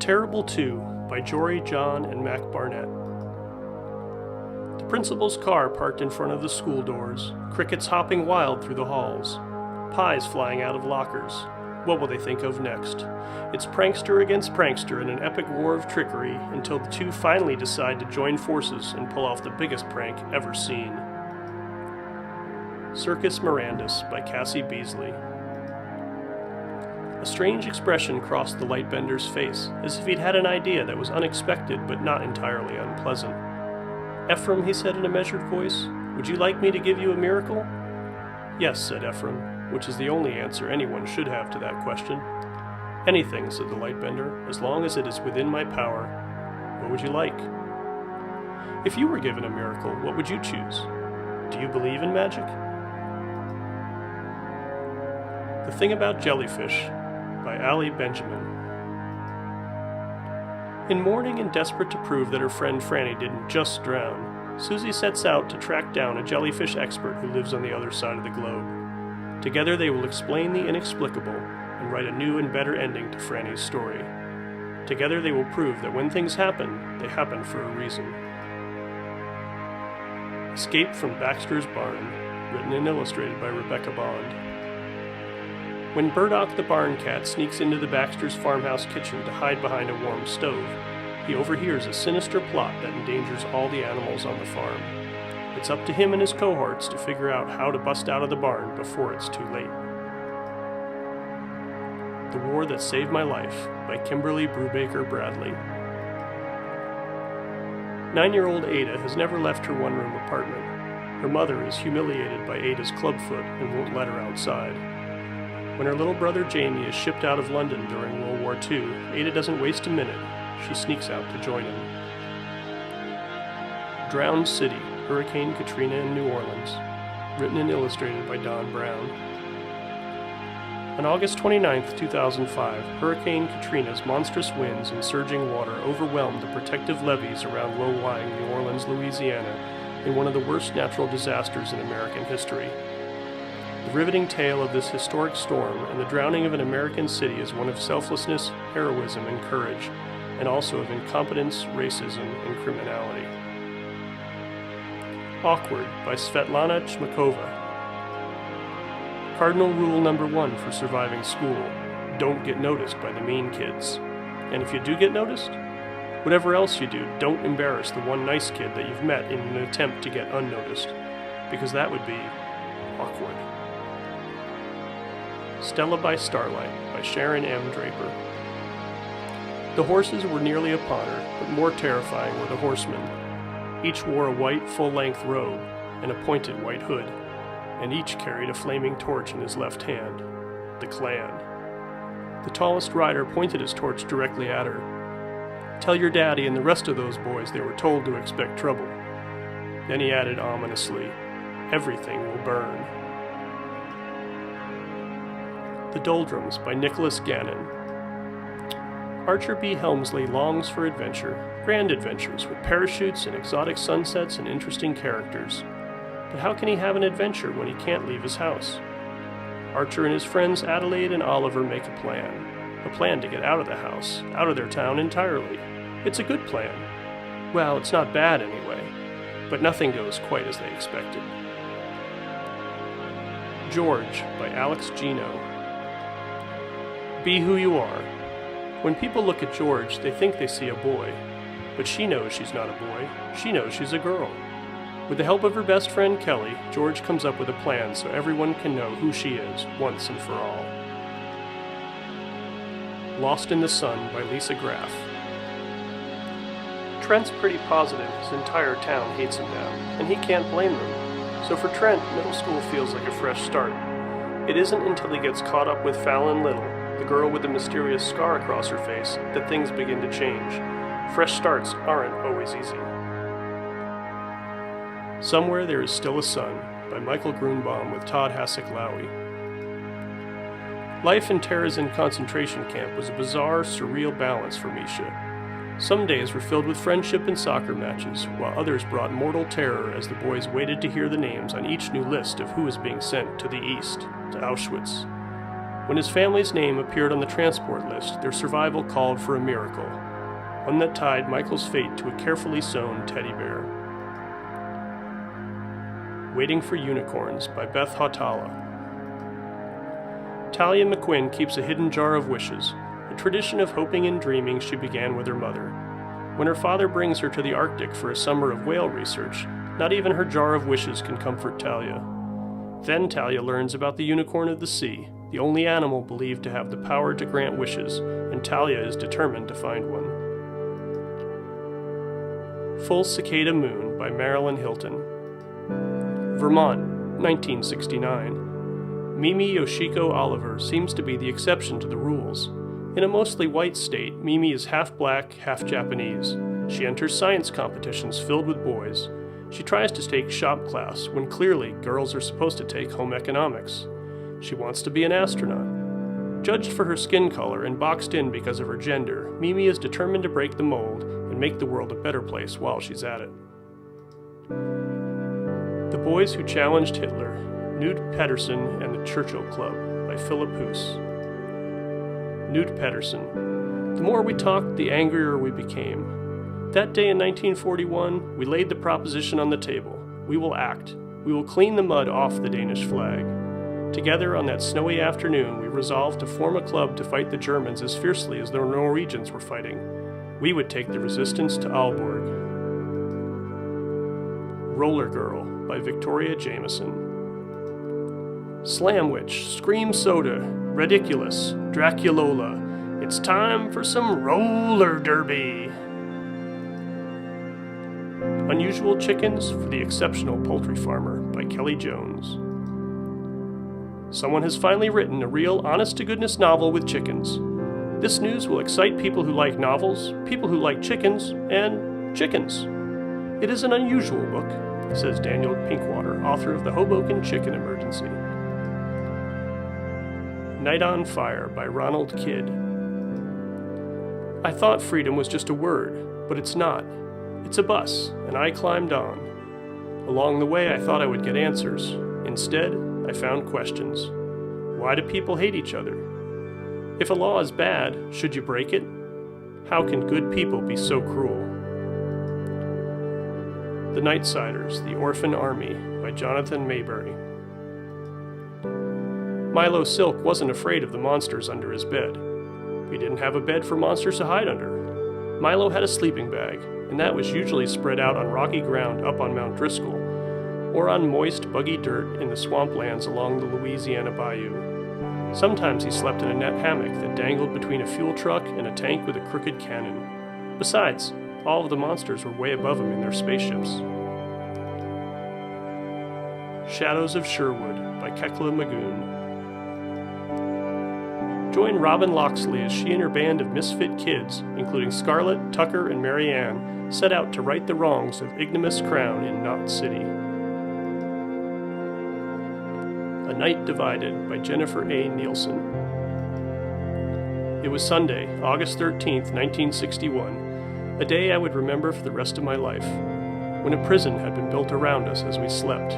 Terrible 2 by Jory, John, and Mac Barnett. The principal's car parked in front of the school doors, crickets hopping wild through the halls, pies flying out of lockers. What will they think of next? It's prankster against prankster in an epic war of trickery until the two finally decide to join forces and pull off the biggest prank ever seen. Circus Miranda by Cassie Beasley. A strange expression crossed the lightbender's face, as if he'd had an idea that was unexpected but not entirely unpleasant. "Ephraim," he said in a measured voice, "would you like me to give you a miracle?" "Yes," said Ephraim, which is the only answer anyone should have to that question. "Anything," said the lightbender, "as long as it is within my power. What would you like?" "If you were given a miracle, what would you choose? Do you believe in magic?" The Thing About Jellyfish by Ali Benjamin. In mourning and desperate to prove that her friend Franny didn't just drown, Susie sets out to track down a jellyfish expert who lives on the other side of the globe. Together they will explain the inexplicable and write a new and better ending to Franny's story. Together they will prove that when things happen, they happen for a reason. Scape from Baxter's Barn, written and illustrated by Rebecca Bond. When Burdock the barn cat sneaks into the Baxters' farmhouse kitchen to hide behind a warm stove, he overhears a sinister plot that endangers all the animals on the farm. It's up to him and his cohorts to figure out how to bust out of the barn before it's too late. The War That Saved My Life by Kimberly Brubaker Bradley. 9-year-old Ada has never left her one-room apartment. Her mother is humiliated by Ada's clubfoot and won't let her outside. When her little brother Jamie is shipped out of London during World War II, Ada doesn't waste a minute. She sneaks out to join him. Drowned City, Hurricane Katrina in New Orleans, written and illustrated by Don Brown. On August 29, 2005, Hurricane Katrina's monstrous winds and surging water overwhelmed the protective levees around low-lying New Orleans, Louisiana, in one of the worst natural disasters in American history. The riveting tale of this historic storm and the drowning of an American city is one of selflessness, heroism, and courage, and also of incompetence, racism, and criminality. Awkward by Svetlana Chmakova. Cardinal rule number 1 for surviving school: don't get noticed by the mean kids. And if you do get noticed, whatever else you do, don't embarrass the one nice kid that you've met in an attempt to get unnoticed, because that would be awkward. Stella by Starlight by Sharon M. Draper. The horses were nearly upon her, but more terrifying were the horsemen. Each wore a white, full-length robe and a pointed white hood, and each carried a flaming torch in his left hand. The Klan. The tallest rider pointed his torch directly at her. "Tell your daddy and the rest of those boys they were told to expect trouble." Then he added ominously, "Everything will burn." The Doldrums by Nicholas Gannon. Archer B. Helmsley longs for adventure, grand adventures with parachutes and exotic sunsets and interesting characters. But how can he have an adventure when he can't leave his house? Archer and his friends Adelaide and Oliver make a plan to get out of the house, out of their town entirely. It's a good plan. Well, it's not bad anyway, but nothing goes quite as they expected. George by Alex Gino. Be who you are. When people look at George, they think they see a boy. But she knows she's not a boy. She knows she's a girl. With the help of her best friend Kelly, George comes up with a plan so everyone can know who she is, once and for all. Lost in the Sun by Lisa Graff. Trent's pretty positive his entire town hates him now, and he can't blame them. So for Trent, middle school feels like a fresh start. It isn't until he gets caught up with Fallon Little, the girl with the mysterious scar across her face, that things begin to change. Fresh starts aren't always easy. Somewhere There Is Still a Sun by Michael Grunbaum with Todd Hasek-Lowy. Life in Terezin concentration camp was a bizarre, surreal balance for Misha. Some days were filled with friendship and soccer matches, while others brought mortal terror as the boys waited to hear the names on each new list of who was being sent to the east, to Auschwitz. When his family's name appeared on the transport list, their survival called for a miracle, one that tied Michael's fate to a carefully sewn teddy bear. Waiting for Unicorns by Beth Hautala. Talia McQuinn keeps a hidden jar of wishes, a tradition of hoping and dreaming she began with her mother. When her father brings her to the Arctic for a summer of whale research, not even her jar of wishes can comfort Talia. Then Talia learns about the unicorn of the sea, the only animal believed to have the power to grant wishes, and Talia is determined to find one. Full Cicada Moon by Marilyn Hilton. Vermont, 1969. Mimi Yoshiko Oliver seems to be the exception to the rules. In a mostly white state, Mimi is half black, half Japanese. She enters science competitions filled with boys. She tries to take shop class when clearly girls are supposed to take home economics. She wants to be an astronaut. Judged for her skin color and boxed in because of her gender, Mimi is determined to break the mold and make the world a better place while she's at it. The Boys Who Challenged Hitler, Knud Pedersen and the Churchill Club by Philip Hoos. Knud Pedersen. The more we talked, the angrier we became. That day in 1941, we laid the proposition on the table. We will act. We will clean the mud off the Danish flag. Together on that snowy afternoon, we resolved to form a club to fight the Germans as fiercely as the Norwegians were fighting. We would take the resistance to Aalborg. Rollergirl by Victoria Jameson. Slamwich, Scream Soda, Ridiculous, Draculola. It's time for some roller derby. Unusual Chickens for the Exceptional Poultry Farmer by Kelly Jones. Someone has finally written a real honest-to-goodness novel with chickens. This news will excite people who like novels, people who like chickens, and chickens. It is an unusual book, says Daniel Pinkwater, author of The Hoboken Chicken Emergency. Night on Fire by Ronald Kidd. I thought freedom was just a word, but it's not. It's a bus, and I climbed on. Along the way, I thought I would get answers. Instead, I found questions. Why do people hate each other? If a law is bad, should you break it? How can good people be so cruel? The Nightsiders, The Orphan Army by Jonathan Maybury. Milo Silk wasn't afraid of the monsters under his bed. We didn't have a bed for monsters to hide under. Milo had a sleeping bag, and that was usually spread out on rocky ground up on Mount Driscoll, or on moist, buggy dirt in the swamplands along the Louisiana Bayou. Sometimes he slept in a net hammock that dangled between a fuel truck and a tank with a crooked cannon. Besides, all of the monsters were way above him in their spaceships. Shadows of Sherwood by Kekla Magoon. Join Robin Loxley as she and her band of misfit kids, including Scarlett, Tucker, and Mary Ann, set out to right the wrongs of Igneous Crown in Knot City. A Night Divided by Jennifer A. Nielsen. It was Sunday, August 13th, 1961, a day I would remember for the rest of my life, when a prison had been built around us as we slept.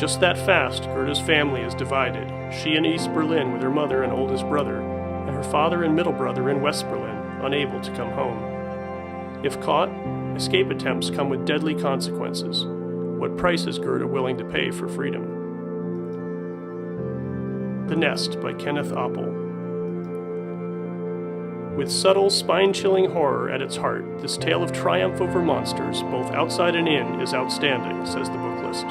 Just that fast, Gerda's family is divided, she in East Berlin with her mother and oldest brother, and her father and middle brother in West Berlin, unable to come home. If caught, escape attempts come with deadly consequences. What price is Gerda willing to pay for freedom? The Nest by Kenneth Oppel. With subtle, spine-chilling horror at its heart, this tale of triumph over monsters, both outside and in, is outstanding, says the book list.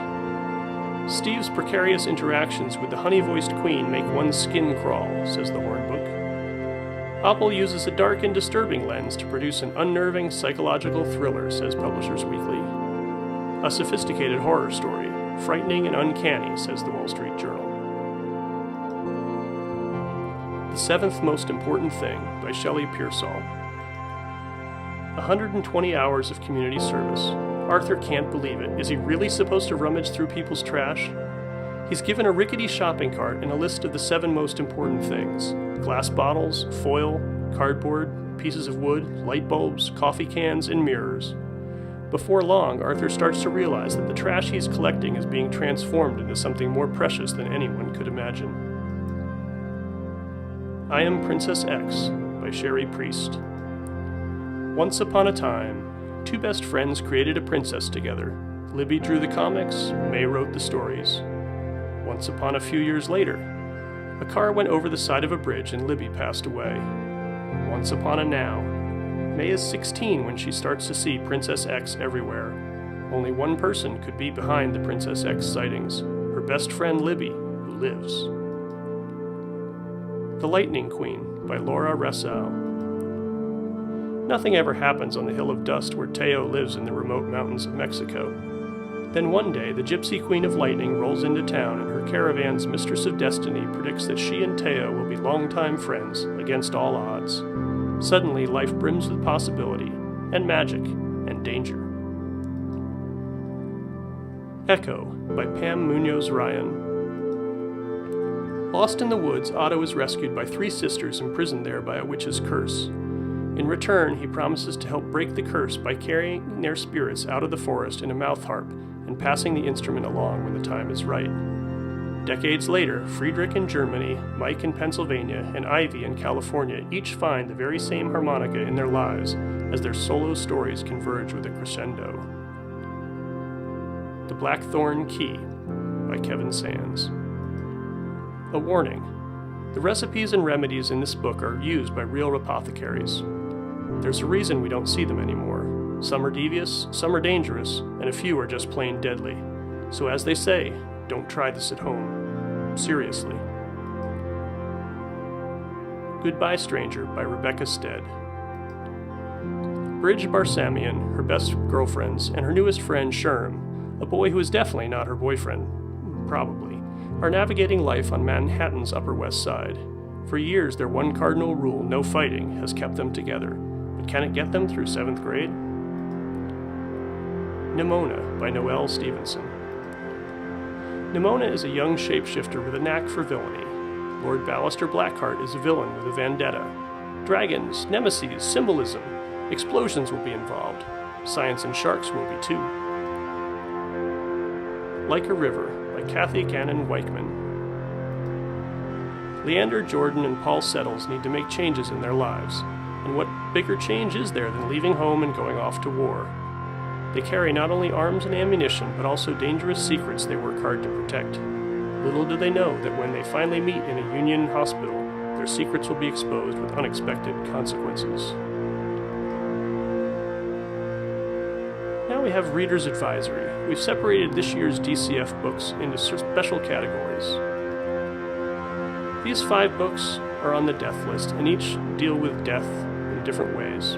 Steve's precarious interactions with the honey-voiced queen make one's skin crawl, says the Horn Book. Oppel uses a dark and disturbing lens to produce an unnerving psychological thriller, says Publishers Weekly. A sophisticated horror story, frightening and uncanny, says the Wall Street Journal. The Seventh Most Important Thing by Shelley Pearsall. 120 hours of community service. Arthur can't believe it. Is he really supposed to rummage through people's trash? He's given a rickety shopping cart and a list of the 7 most important things. Glass bottles, foil, cardboard, pieces of wood, light bulbs, coffee cans, and mirrors. Before long, Arthur starts to realize that the trash he's collecting is being transformed into something more precious than anyone could imagine. I Am Princess X by Sherry Priest. Once upon a time, two best friends created a princess together. Libby drew the comics, May wrote the stories. Once upon a few years later, a car went over the side of a bridge and Libby passed away. Once upon a now, May is 16 when she starts to see Princess X everywhere. Only one person could be behind the Princess X sightings, her best friend Libby, who lives. The Lightning Queen by Laura Ressau. Nothing ever happens on the Hill of Dust where Teo lives in the remote mountains of Mexico. Then one day, the Gypsy Queen of Lightning rolls into town and her caravan's Mistress of Destiny predicts that she and Teo will be longtime friends, against all odds. Suddenly, life brims with possibility, and magic, and danger. Echo by Pam Munoz Ryan. Lost in the woods, Otto is rescued by three sisters imprisoned there by a witch's curse. In return, he promises to help break the curse by carrying their spirits out of the forest in a mouth harp and passing the instrument along when the time is right. Decades later, Friedrich in Germany, Mike in Pennsylvania, and Ivy in California each find the very same harmonica in their lives as their solo stories converge with a crescendo. The Blackthorn Key by Kevin Sands. A warning: the recipes and remedies in this book are used by real apothecaries. There's a reason we don't see them anymore. Some are devious, some are dangerous, and a few are just plain deadly. So as they say, don't try this at home. Seriously. Goodbye Stranger by Rebecca Stead. Bridge Barsamian, her best girlfriends, and her newest friend Sherm, a boy who is definitely not her boyfriend, probably, are navigating life on Manhattan's Upper West Side. For years, their one cardinal rule, no fighting, has kept them together. But can it get them through 7th grade? Nimona by Noelle Stevenson. Nimona is a young shapeshifter with a knack for villainy. Lord Ballister Blackheart is a villain with a vendetta. Dragons, nemesis, symbolism, explosions will be involved. Science and sharks will be too. Like a River by Kathy Gannon Waichman. Leander, Jordan, and Paul Settles need to make changes in their lives. And what bigger change is there than leaving home and going off to war? They carry not only arms and ammunition, but also dangerous secrets they work hard to protect. Little do they know that when they finally meet in a Union hospital, their secrets will be exposed with unexpected consequences. Now we have Reader's Advisory. We've separated this year's DCF books into special categories. These 5 books are on the death list, and each deal with death in different ways.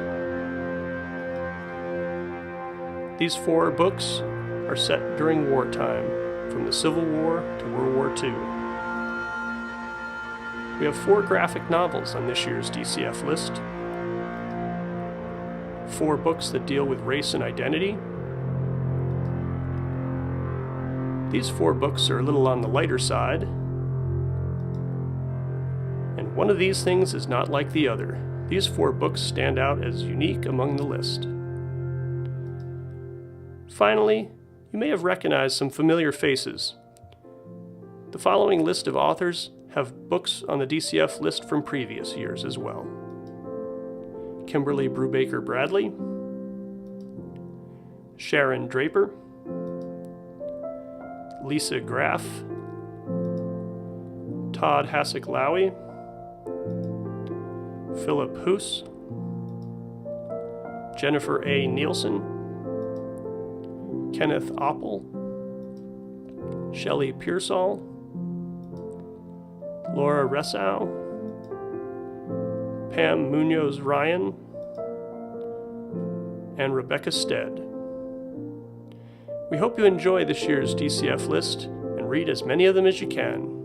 These 4 books are set during wartime, from the Civil War to World War II. We have 4 graphic novels on this year's DCF list, 4 books that deal with race and identity. These 4 books are a little on the lighter side, and one of these things is not like the other. These 4 books stand out as unique among the list. Finally, you may have recognized some familiar faces. The following list of authors have books on the DCF list from previous years as well. Kimberly Brubaker Bradley, Sharon Draper, Lisa Graff, Todd Hasek-Lowy, Philip Hoos, Jennifer A. Nielsen, Kenneth Oppel, Shelley Pearsall, Laura Ressau, Pam Munoz Ryan, and Rebecca Stead. We hope you enjoy this year's DCF list and read as many of them as you can.